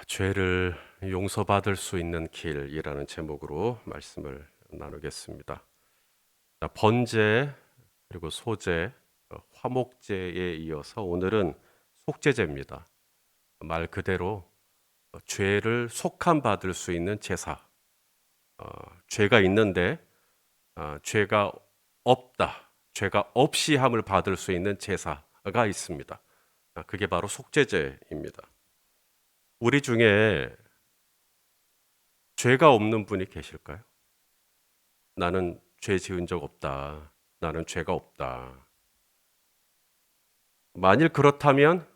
죄를 용서받을 수 있는 길이라는 제목으로 말씀을 나누겠습니다. 자, 번제 그리고 소제, 화목제에 이어서 오늘은 속죄제입니다. 말 그대로 죄를 속함받을 수 있는 제사. 어, 죄가 있는데 죄가 없다, 죄가 없이 함을 받을 수 있는 제사가 있습니다. 그게 바로 속죄제입니다. 우리 중에 죄가 없는 분이 계실까요? 나는 죄 지은 적 없다. 나는 죄가 없다. 만일 그렇다면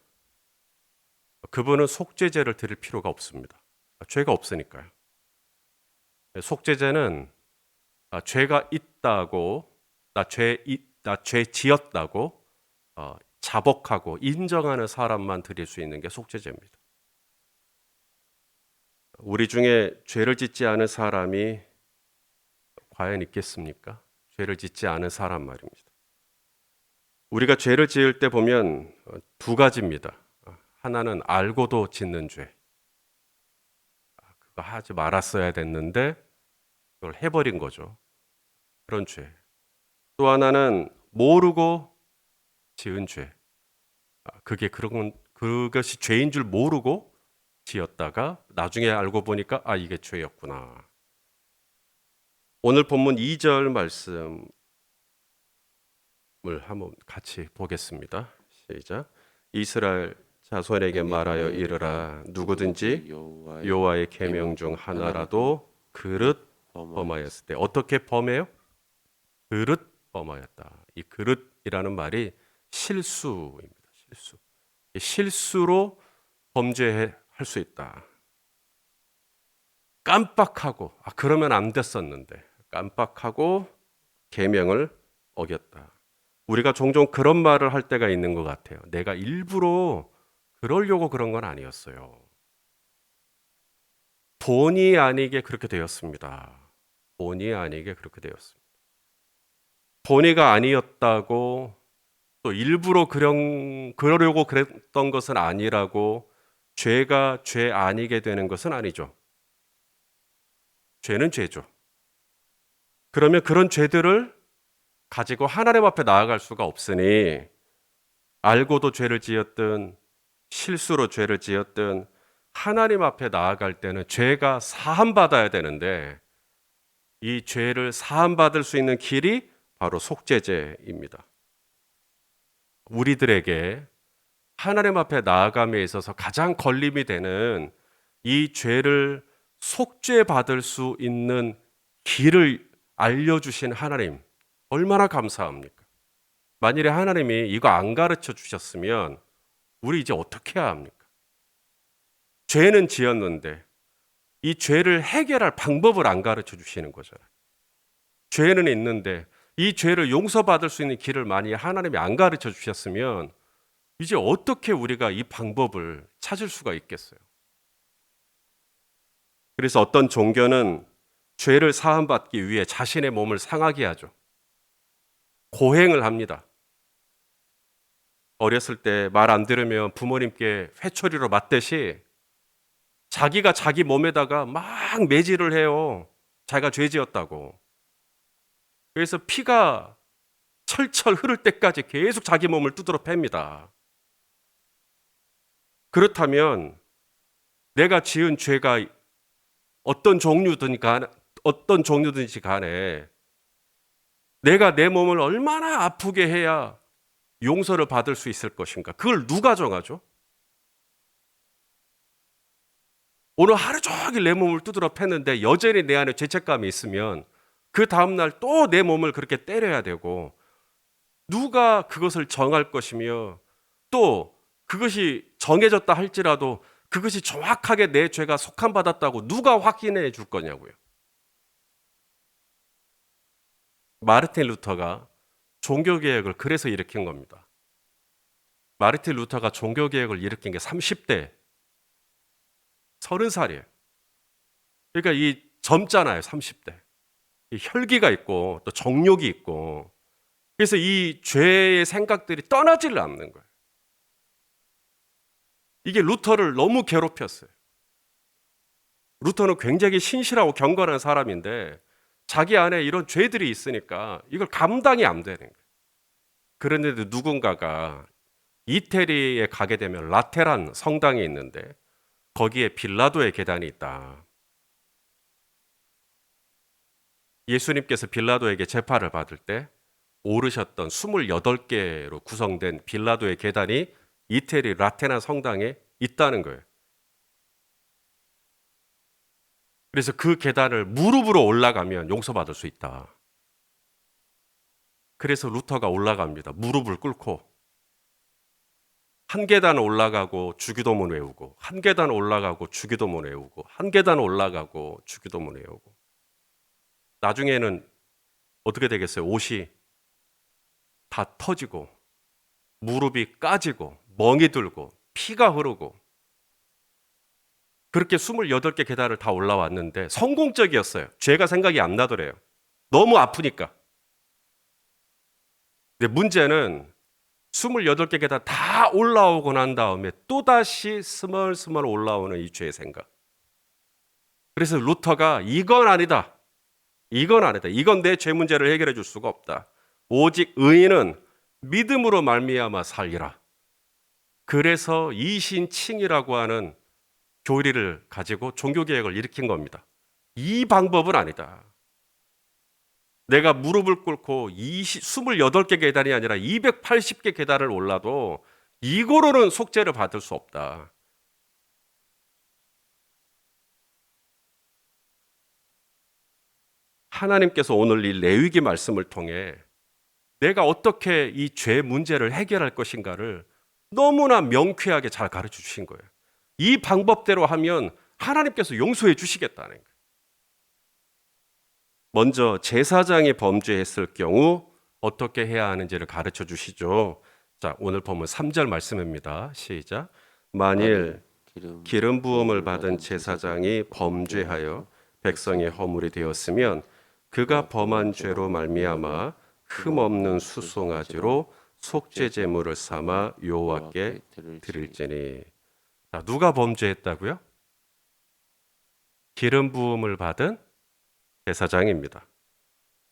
그분은 속죄제를 드릴 필요가 없습니다. 죄가 없으니까요. 속죄제는 죄가 있다고, 나 죄 지었다고 자복하고 인정하는 사람만 드릴 수 있는 게 속죄제입니다. 우리 중에 죄를 짓지 않은 사람이 과연 있겠습니까? 죄를 짓지 않은 사람 말입니다. 우리가 죄를 지을 때 보면 두 가지입니다. 하나는 알고도 짓는 죄. 그거 하지 말았어야 됐는데 그걸 해버린 거죠. 그런 죄. 또 하나는 모르고 지은 죄. 그것이 죄인 줄 모르고 지었다가 나중에 알고 보니까 이게 죄였구나. 오늘 본문 2절 말씀을 한번 같이 보겠습니다. 시작. 이스라엘 자손에게 말하여 이르라. 누구든지 여호와의 계명 중 하나라도 그릇 범하였을 때. 어떻게 범해요? 그릇 범하였다. 이 그릇이라는 말이 실수입니다. 실수로 범죄할 수 있다. 깜빡하고 그러면 안 됐었는데 깜빡하고 계명을 어겼다. 우리가 종종 그런 말을 할 때가 있는 것 같아요. 내가 일부러 그러려고 그런 건 아니었어요. 본의 아니게 그렇게 되었습니다. 본의 아니게 그렇게 되었습니다. 본의가 아니었다고 또 일부러 그러려고 그랬던 것은 아니라고 죄가 죄 아니게 되는 것은 아니죠. 죄는 죄죠. 그러면 그런 죄들을 가지고 하나님 앞에 나아갈 수가 없으니 알고도 죄를 지었든 실수로 죄를 지었든 하나님 앞에 나아갈 때는 죄가 사함받아야 되는데 이 죄를 사함받을 수 있는 길이 바로 속죄제입니다. 우리들에게 하나님 앞에 나아감에 있어서 가장 걸림이 되는 이 죄를 속죄받을 수 있는 길을 알려주신 하나님, 얼마나 감사합니까? 만일에 하나님이 이거 안 가르쳐 주셨으면 우리 이제 어떻게 해야 합니까? 죄는 지었는데 이 죄를 해결할 방법을 안 가르쳐 주시는 거잖아요. 죄는 있는데 이 죄를 용서받을 수 있는 길을 만약 하나님이 안 가르쳐 주셨으면 이제 어떻게 우리가 이 방법을 찾을 수가 있겠어요? 그래서 어떤 종교는 죄를 사함받기 위해 자신의 몸을 상하게 하죠. 고행을 합니다. 어렸을 때 말 안 들으면 부모님께 회초리로 맞듯이 자기가 자기 몸에다가 막 매질을 해요. 자기가 죄 지었다고. 그래서 피가 철철 흐를 때까지 계속 자기 몸을 두드러 팹니다. 그렇다면 내가 지은 죄가 어떤 종류든지 간에 내가 내 몸을 얼마나 아프게 해야 용서를 받을 수 있을 것인가? 그걸 누가 정하죠? 오늘 하루 종일 내 몸을 두드러 팼는데 여전히 내 안에 죄책감이 있으면 그 다음날 또 내 몸을 그렇게 때려야 되고 누가 그것을 정할 것이며 또 그것이 정해졌다 할지라도 그것이 정확하게 내 죄가 속함받았다고 누가 확인해 줄 거냐고요. 마르틴 루터가 종교개혁을 그래서 일으킨 겁니다. 마르틴 루터가 종교개혁을 일으킨 게 30대, 30살이에요. 그러니까 이 젊잖아요, 30대. 이 혈기가 있고 또 정욕이 있고 그래서 이 죄의 생각들이 떠나질 않는 거예요. 이게 루터를 너무 괴롭혔어요. 루터는 굉장히 신실하고 경건한 사람인데 자기 안에 이런 죄들이 있으니까 이걸 감당이 안 되는 거예요. 그런데도 누군가가 이태리에 가게 되면 라테란 성당이 있는데 거기에 빌라도의 계단이 있다. 예수님께서 빌라도에게 재판을 받을 때 오르셨던 28개로 구성된 빌라도의 계단이 이태리 라테란 성당에 있다는 거예요. 그래서 그 계단을 무릎으로 올라가면 용서받을 수 있다. 그래서 루터가 올라갑니다. 무릎을 꿇고 한 계단 올라가고 주기도문 외우고 한 계단 올라가고 주기도문 외우고 한 계단 올라가고 주기도문 외우고 나중에는 어떻게 되겠어요? 옷이 다 터지고 무릎이 까지고 멍이 들고 피가 흐르고 그렇게 28개 계단을 다 올라왔는데 성공적이었어요. 죄가 생각이 안 나더래요. 너무 아프니까. 근데 문제는 28개 계단 다 올라오고 난 다음에 또다시 스멀스멀 올라오는 이 죄의 생각. 그래서 루터가 이건 아니다. 이건 아니다. 이건 내 죄 문제를 해결해 줄 수가 없다. 오직 의인은 믿음으로 말미암아 살리라. 그래서 이신칭이라고 하는 교리를 가지고 종교개혁을 일으킨 겁니다. 이 방법은 아니다. 내가 무릎을 꿇고 28개 계단이 아니라 280개 계단을 올라도 이거로는 속죄를 받을 수 없다. 하나님께서 오늘 이 레위기 말씀을 통해 내가 어떻게 이 죄 문제를 해결할 것인가를 너무나 명쾌하게 잘 가르쳐 주신 거예요. 이 방법대로 하면 하나님께서 용서해 주시겠다는 거예요. 먼저 제사장이 범죄했을 경우 어떻게 해야 하는지를 가르쳐 주시죠. 자, 오늘 보면 3절 말씀입니다. 시작. 만일 기름 부음을 받은 제사장이 범죄하여 백성의 허물이 되었으면 그가 범한 죄로 말미암아 흠없는 수송아지로 속죄 제물을 삼아 여호와께 드릴지니. 자, 누가 범죄했다고요? 기름 부음을 받은 제사장입니다.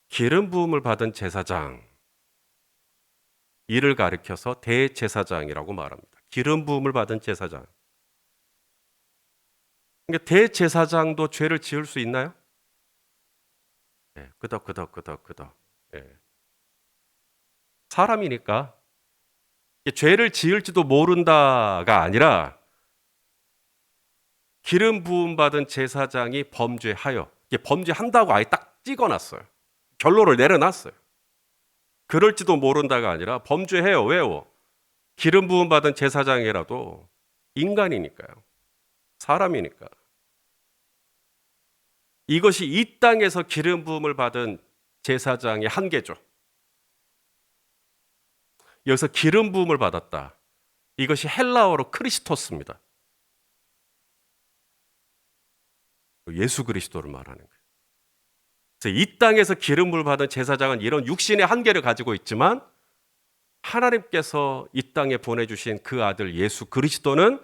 기름 부음을 받은 제사장, 이를 가리켜서 대제사장이라고 말합니다. 기름 부음을 받은 제사장. 그러니까 대제사장도 죄를 지을 수 있나요? 네, 끄덕끄덕. 네. 사람이니까 죄를 지을지도 모른다가 아니라 기름 부음 받은 제사장이 범죄하여, 범죄한다고 아예 딱 찍어놨어요. 결론을 내려놨어요. 그럴지도 모른다가 아니라 범죄해요. 왜요? 기름 부음 받은 제사장이라도 인간이니까요. 사람이니까. 이것이 이 땅에서 기름 부음을 받은 제사장의 한계죠. 여기서 기름 부음을 받았다. 이것이 헬라어로 크리스토스입니다. 예수 그리스도를 말하는 거예요. 그래서 이 땅에서 기름을 받은 제사장은 이런 육신의 한계를 가지고 있지만 하나님께서 이 땅에 보내주신 그 아들 예수 그리스도는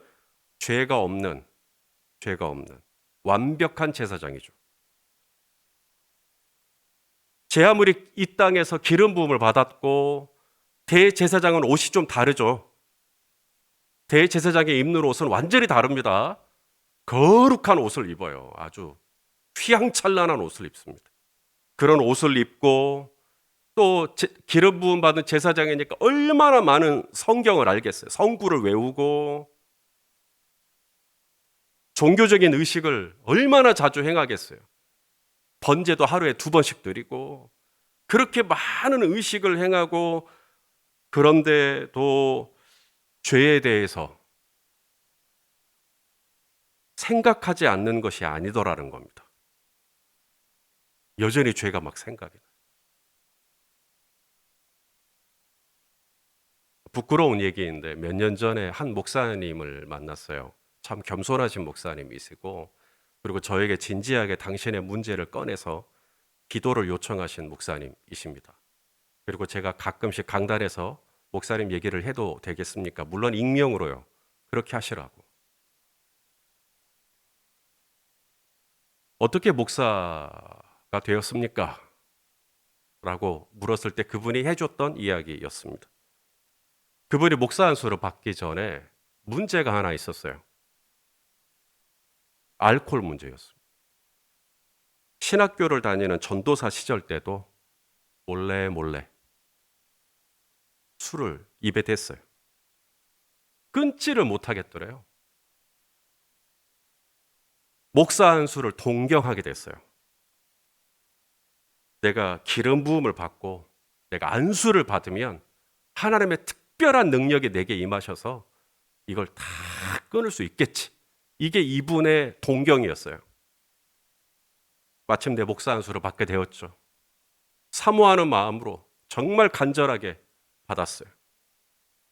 죄가 없는 완벽한 제사장이죠. 제 아무리 이 땅에서 기름 부음을 받았고 대제사장은 옷이 좀 다르죠. 대제사장이 입는 옷은 완전히 다릅니다. 거룩한 옷을 입어요. 아주 휘황찬란한 옷을 입습니다. 그런 옷을 입고 또 기름 부음 받은 제사장이니까 얼마나 많은 성경을 알겠어요. 성구를 외우고 종교적인 의식을 얼마나 자주 행하겠어요. 번제도 하루에 2번씩 드리고 그렇게 많은 의식을 행하고 그런데도 죄에 대해서 생각하지 않는 것이 아니더라는 겁니다. 여전히 죄가 막 생각이 나요. 부끄러운 얘기인데 몇 년 전에 한 목사님을 만났어요. 참 겸손하신 목사님이시고 그리고 저에게 진지하게 당신의 문제를 꺼내서 기도를 요청하신 목사님이십니다. 그리고 제가 가끔씩 강단에서 목사님 얘기를 해도 되겠습니까? 물론 익명으로요. 그렇게 하시라고. 어떻게 목사가 되었습니까? 라고 물었을 때 그분이 해줬던 이야기였습니다. 그분이 목사 안수를 받기 전에 문제가 하나 있었어요. 알코올 문제였습니다. 신학교를 다니는 전도사 시절 때도 몰래 몰래 술을 입에 댔어요. 끊지를 못하겠더래요. 목사 안수를 동경하게 됐어요. 내가 기름 부음을 받고 내가 안수를 받으면 하나님의 특별한 능력이 내게 임하셔서 이걸 다 끊을 수 있겠지. 이게 이분의 동경이었어요. 마침내 목사 안수를 받게 되었죠. 사모하는 마음으로 정말 간절하게 받았어요.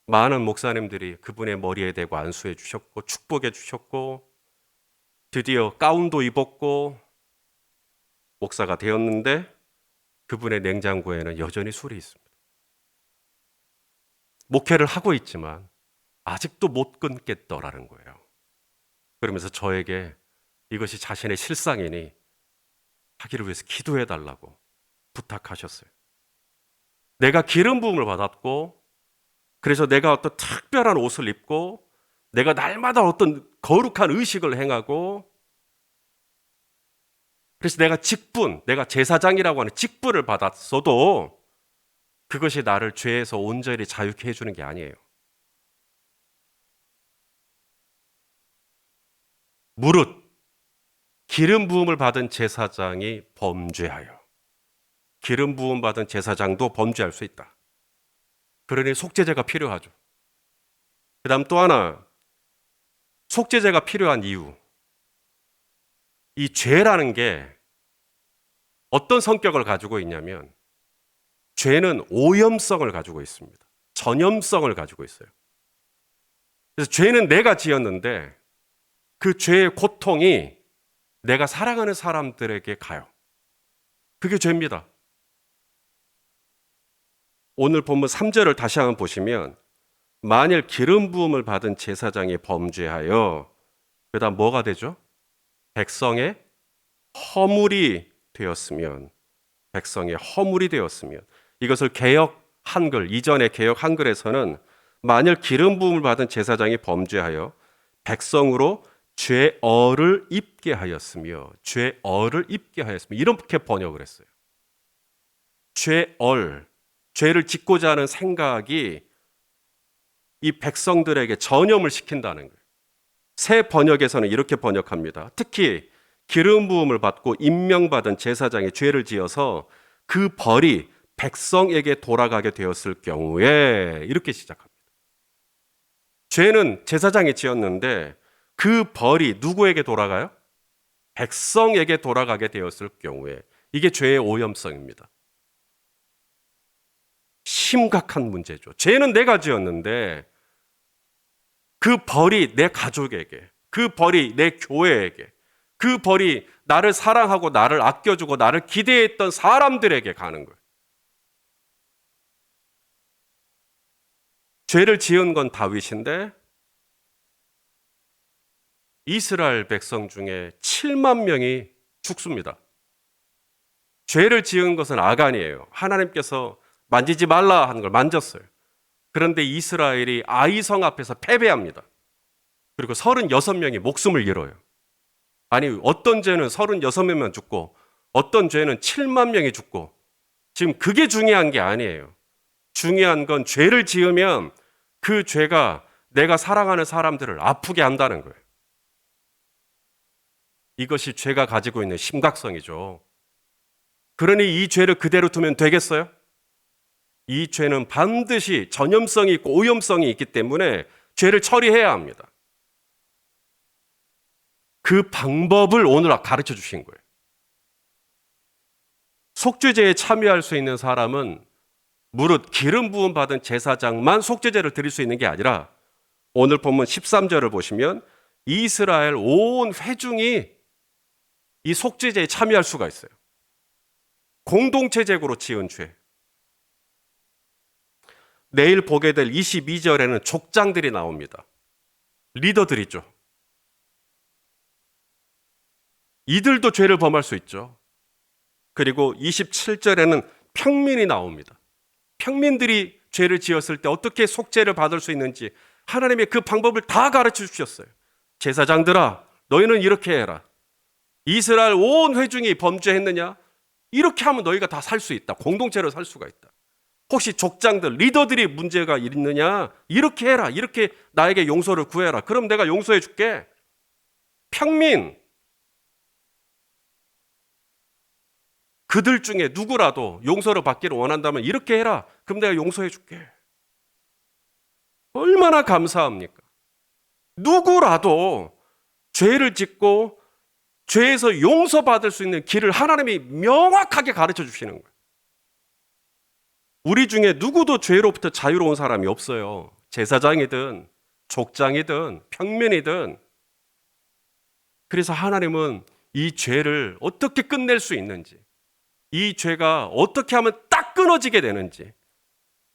많은 목사님들이 그분의 머리에 대고 안수해 주셨고 축복해 주셨고 드디어 가운도 입었고 목사가 되었는데 그분의 냉장고에는 여전히 술이 있습니다. 목회를 하고 있지만 아직도 못 끊겠더라는 거예요. 그러면서 저에게 이것이 자신의 실상이니 하기를 위해서 기도해 달라고 부탁하셨어요. 내가 기름 부음을 받았고 그래서 내가 어떤 특별한 옷을 입고 내가 날마다 어떤 거룩한 의식을 행하고 그래서 내가 직분, 내가 제사장이라고 하는 직분을 받았어도 그것이 나를 죄에서 온전히 자유케 해주는 게 아니에요. 무릇 기름 부음을 받은 제사장이 범죄하여 기름 부음 받은 제사장도 범죄할 수 있다. 그러니 속죄제가 필요하죠. 그다음 또 하나 속죄제가 필요한 이유. 이 죄라는 게 어떤 성격을 가지고 있냐면 죄는 오염성을 가지고 있습니다. 전염성을 가지고 있어요. 그래서 죄는 내가 지었는데 그 죄의 고통이 내가 사랑하는 사람들에게 가요. 그게 죄입니다. 오늘 본문 3절을 다시 한번 보시면 만일 기름 부음을 받은 제사장이 범죄하여 그다음 뭐가 되죠? 백성의 허물이 되었으면 백성의 허물이 되었으면 이것을 개역 한글 이전의 개역 한글에서는 만일 기름 부음을 받은 제사장이 범죄하여 백성으로 죄어를 입게 하였으며 죄어를 입게 하였으며 이렇게 번역을 했어요. 죄얼 죄를 짓고자 하는 생각이 이 백성들에게 전염을 시킨다는 거예요. 새 번역에서는 이렇게 번역합니다. 특히 기름 부음을 받고 임명받은 제사장이 죄를 지어서 그 벌이 백성에게 돌아가게 되었을 경우에 이렇게 시작합니다. 죄는 제사장이 지었는데 그 벌이 누구에게 돌아가요? 백성에게 돌아가게 되었을 경우에 이게 죄의 오염성입니다. 심각한 문제죠. 죄는 내가 지었는데 그 벌이 내 가족에게, 그 벌이 내 교회에게, 그 벌이 나를 사랑하고 나를 아껴주고 나를 기대했던 사람들에게 가는 거예요. 죄를 지은 건 다윗인데 이스라엘 백성 중에 7만 명이 죽습니다. 죄를 지은 것은 아간이에요. 하나님께서 만지지 말라 하는 걸 만졌어요. 그런데 이스라엘이 아이성 앞에서 패배합니다. 그리고 36명이 목숨을 잃어요. 아니 어떤 죄는 36명만 죽고 어떤 죄는 7만 명이 죽고 지금 그게 중요한 게 아니에요. 중요한 건 죄를 지으면 그 죄가 내가 사랑하는 사람들을 아프게 한다는 거예요. 이것이 죄가 가지고 있는 심각성이죠. 그러니 이 죄를 그대로 두면 되겠어요? 이 죄는 반드시 전염성이 있고 오염성이 있기 때문에 죄를 처리해야 합니다. 그 방법을 오늘 가르쳐 주신 거예요. 속죄제에 참여할 수 있는 사람은 무릇 기름 부음 받은 제사장만 속죄제를 드릴 수 있는 게 아니라 오늘 본문 13절을 보시면 이스라엘 온 회중이 이 속죄제에 참여할 수가 있어요. 공동체적으로 지은 죄. 내일 보게 될 22절에는 족장들이 나옵니다. 리더들이죠. 이들도 죄를 범할 수 있죠. 그리고 27절에는 평민이 나옵니다. 평민들이 죄를 지었을 때 어떻게 속죄를 받을 수 있는지 하나님의 그 방법을 다 가르쳐 주셨어요. 제사장들아, 너희는 이렇게 해라. 이스라엘 온 회중이 범죄했느냐? 이렇게 하면 너희가 다 살 수 있다. 공동체로 살 수가 있다. 혹시 족장들, 리더들이 문제가 있느냐? 이렇게 해라. 이렇게 나에게 용서를 구해라. 그럼 내가 용서해 줄게. 평민, 그들 중에 누구라도 용서를 받기를 원한다면 이렇게 해라. 그럼 내가 용서해 줄게. 얼마나 감사합니까? 누구라도 죄를 짓고 죄에서 용서받을 수 있는 길을 하나님이 명확하게 가르쳐 주시는 거예요. 우리 중에 누구도 죄로부터 자유로운 사람이 없어요. 제사장이든 족장이든 평민이든. 그래서 하나님은 이 죄를 어떻게 끝낼 수 있는지, 이 죄가 어떻게 하면 딱 끊어지게 되는지,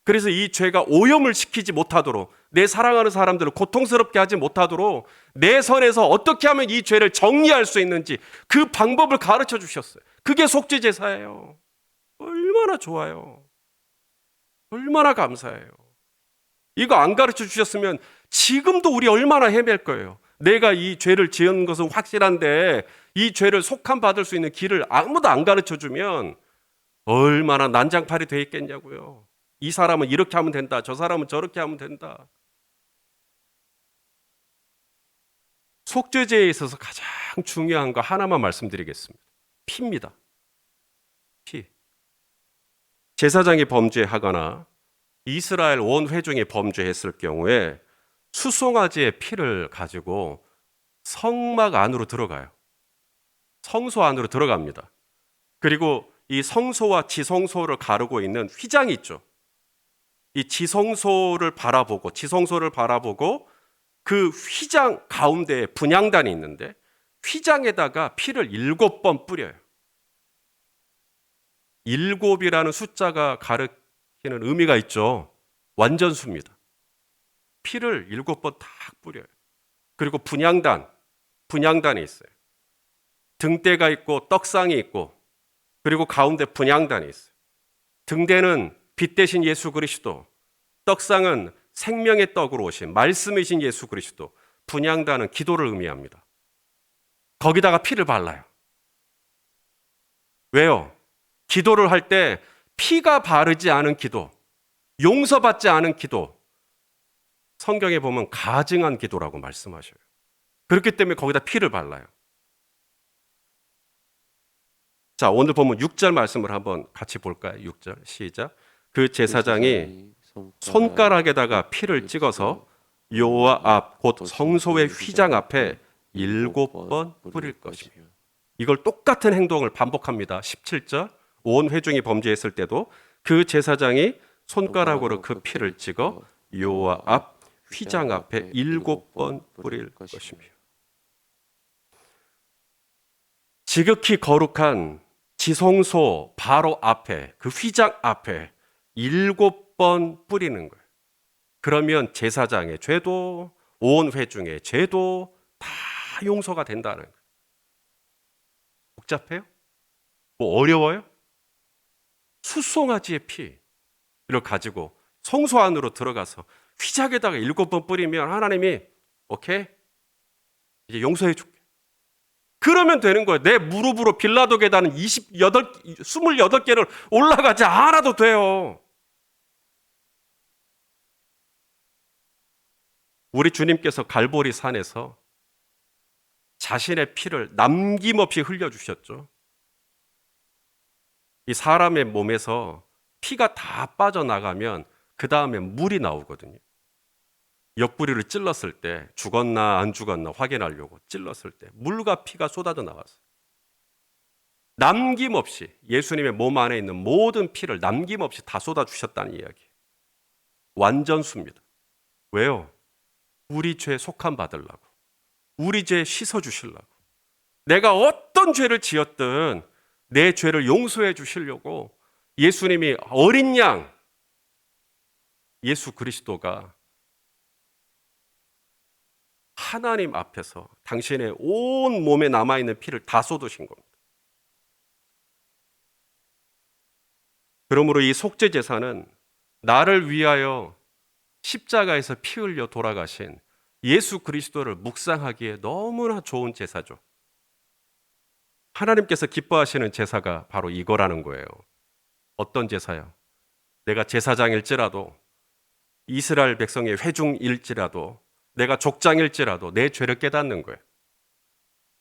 그래서 이 죄가 오염을 시키지 못하도록, 내 사랑하는 사람들을 고통스럽게 하지 못하도록 내 선에서 어떻게 하면 이 죄를 정리할 수 있는지 그 방법을 가르쳐 주셨어요. 그게 속죄 제사예요. 얼마나 좋아요. 얼마나 감사해요. 이거 안 가르쳐 주셨으면 지금도 우리 얼마나 헤맬 거예요. 내가 이 죄를 지은 것은 확실한데 이 죄를 속함 받을 수 있는 길을 아무도 안 가르쳐 주면 얼마나 난장판이 돼 있겠냐고요. 이 사람은 이렇게 하면 된다. 저 사람은 저렇게 하면 된다. 속죄제에 있어서 가장 중요한 거 하나만 말씀드리겠습니다. 피입니다. 피. 제사장이 범죄하거나 이스라엘 온 회중이 범죄했을 경우에 수송아지의 피를 가지고 성막 안으로 들어가요. 성소 안으로 들어갑니다. 그리고 이 성소와 지성소를 가르고 있는 휘장이 있죠. 이 지성소를 바라보고 그 휘장 가운데에 분향단이 있는데 휘장에다가 피를 7번 뿌려요. 7이라는 숫자가 가르치는 의미가 있죠. 완전수입니다. 피를 7번 딱 뿌려요. 그리고 분향단이 있어요. 등대가 있고 떡상이 있고 그리고 가운데 분향단이 있어요. 등대는 빛 대신 예수 그리스도, 떡상은 생명의 떡으로 오신 말씀이신 예수 그리스도, 분향단은 기도를 의미합니다. 거기다가 피를 발라요. 왜요? 기도를 할 때 피가 바르지 않은 기도, 용서받지 않은 기도, 성경에 보면 가증한 기도라고 말씀하셔요. 그렇기 때문에 거기다 피를 발라요. 자, 오늘 보면 6절 말씀을 한번 같이 볼까요? 6절 시작. 그 제사장이 손가락에다가 피를 찍어서 여호와 앞 곧 성소의 휘장 앞에 7번 뿌릴 것이며. 이걸 똑같은 행동을 반복합니다. 17절 온 회중이 범죄했을 때도 그 제사장이 손가락으로 그 피를 찍어 여호와 앞 휘장 앞에 7번 뿌릴 것이며. 지극히 거룩한 지성소 바로 앞에, 그 휘장 앞에 7번 뿌리는 거예요. 그러면 제사장의 죄도 온 회중의 죄도 다 용서가 된다는 거예요. 복잡해요? 뭐 어려워요? 수송아지의 피를 가지고 성소 안으로 들어가서 휘장에다가 7번 뿌리면 하나님이 오케이? 이제 용서해 줄게. 그러면 되는 거예요. 내 무릎으로 빌라도 계단은 28개를 올라가지 않아도 돼요. 우리 주님께서 갈보리 산에서 자신의 피를 남김없이 흘려주셨죠. 이 사람의 몸에서 피가 다 빠져나가면 그 다음에 물이 나오거든요. 옆구리를 찔렀을 때 죽었나 안 죽었나 확인하려고 찔렀을 때 물과 피가 쏟아져 나왔어요. 남김없이 예수님의 몸 안에 있는 모든 피를 남김없이 다 쏟아주셨다는 이야기예요. 완전수입니다. 왜요? 우리 죄 속함 받으려고, 우리 죄 씻어주시려고, 내가 어떤 죄를 지었든 내 죄를 용서해 주시려고 예수님이 어린 양 예수 그리스도가 하나님 앞에서 당신의 온 몸에 남아있는 피를 다 쏟으신 겁니다. 그러므로 이 속죄 제사는 나를 위하여 십자가에서 피 흘려 돌아가신 예수 그리스도를 묵상하기에 너무나 좋은 제사죠. 하나님께서 기뻐하시는 제사가 바로 이거라는 거예요. 어떤 제사요? 내가 제사장일지라도, 이스라엘 백성의 회중일지라도, 내가 족장일지라도 내 죄를 깨닫는 거예요.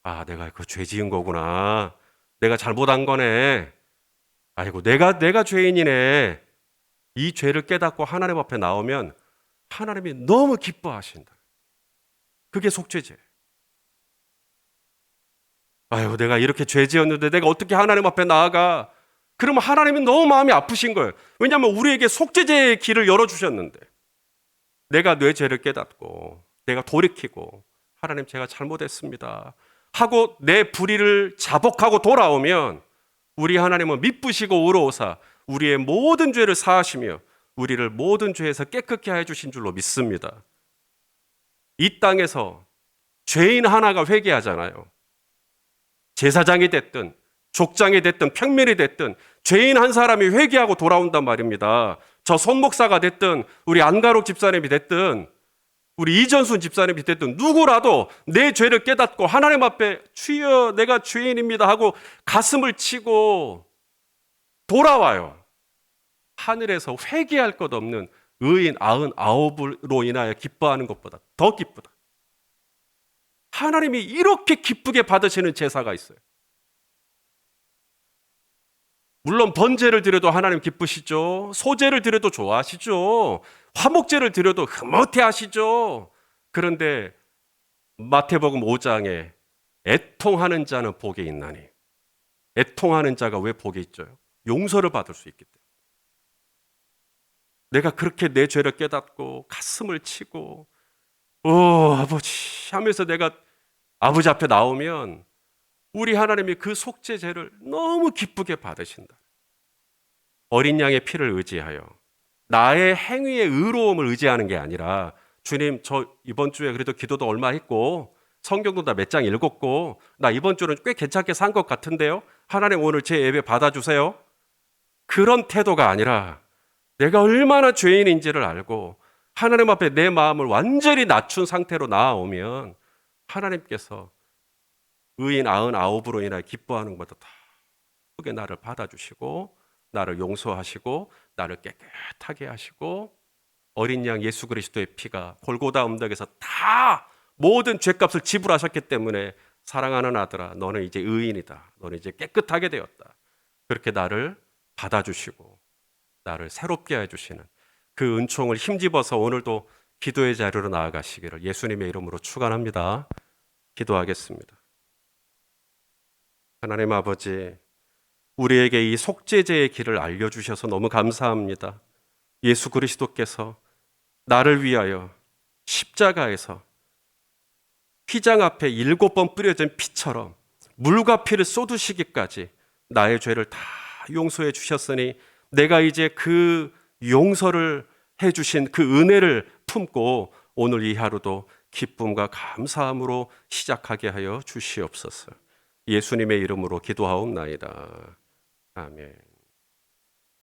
아, 내가 그 죄 지은 거구나. 내가 잘못한 거네. 아이고, 내가 죄인이네. 이 죄를 깨닫고 하나님 앞에 나오면 하나님이 너무 기뻐하신다. 그게 속죄죄. 아유, 내가 이렇게 죄 지었는데 내가 어떻게 하나님 앞에 나아가? 그러면 하나님이 너무 마음이 아프신 거예요. 왜냐하면 우리에게 속죄죄의 길을 열어주셨는데 내가 내 죄를 깨닫고 내가 돌이키고 하나님 제가 잘못했습니다 하고 내 불의를 자복하고 돌아오면 우리 하나님은 미쁘시고 의로우사 우리의 모든 죄를 사하시며 우리를 모든 죄에서 깨끗게 해주신 줄로 믿습니다. 이 땅에서 죄인 하나가 회개하잖아요. 제사장이 됐든 족장이 됐든 평민이 됐든 죄인 한 사람이 회개하고 돌아온단 말입니다. 저 손목사가 됐든 우리 안가록 집사님이 됐든 우리 이전순 집사님이 됐든 누구라도 내 죄를 깨닫고 하나님 앞에 주여 내가 죄인입니다 하고 가슴을 치고 돌아와요. 하늘에서 회개할 것 없는 의인 99으로 인하여 기뻐하는 것보다 더 기쁘다. 하나님이 이렇게 기쁘게 받으시는 제사가 있어요. 물론 번제를 드려도 하나님 기쁘시죠. 소제를 드려도 좋아하시죠. 화목제를 드려도 흐뭇해 하시죠. 그런데 마태복음 5장에 애통하는 자는 복이 있나니. 애통하는 자가 왜 복이 있죠? 용서를 받을 수 있기 때문에. 내가 그렇게 내 죄를 깨닫고 가슴을 치고 아버지 하면서 내가 아버지 앞에 나오면 우리 하나님이 그 속죄제를 너무 기쁘게 받으신다. 어린 양의 피를 의지하여 나의 행위의 의로움을 의지하는 게 아니라 주님 저 이번 주에 그래도 기도도 얼마 했고 성경도 다 몇 장 읽었고 나 이번 주는 꽤 괜찮게 산 것 같은데요. 하나님 오늘 제 예배 받아주세요. 그런 태도가 아니라 내가 얼마나 죄인인지를 알고 하나님 앞에 내 마음을 완전히 낮춘 상태로 나아오면 하나님께서 의인 99으로 인하여 기뻐하는 것보다 더 크게 나를 받아주시고 나를 용서하시고 나를 깨끗하게 하시고 어린 양 예수 그리스도의 피가 골고다 언덕에서 다 모든 죄값을 지불하셨기 때문에 사랑하는 아들아 너는 이제 의인이다. 너는 이제 깨끗하게 되었다. 그렇게 나를 받아주시고 나를 새롭게 해주시는 그 은총을 힘집어서 오늘도 기도의 자리로 나아가시기를 예수님의 이름으로 축원합니다. 기도하겠습니다. 하나님 아버지, 우리에게 이 속죄제의 길을 알려주셔서 너무 감사합니다. 예수 그리스도께서 나를 위하여 십자가에서 휘장 앞에 7번 뿌려진 피처럼 물과 피를 쏟으시기까지 나의 죄를 다 용서해 주셨으니 내가 이제 그 용서를 해주신 그 은혜를 품고 오늘 이 하루도 기쁨과 감사함으로 시작하게 하여 주시옵소서. 예수님의 이름으로 기도하옵나이다. 아멘.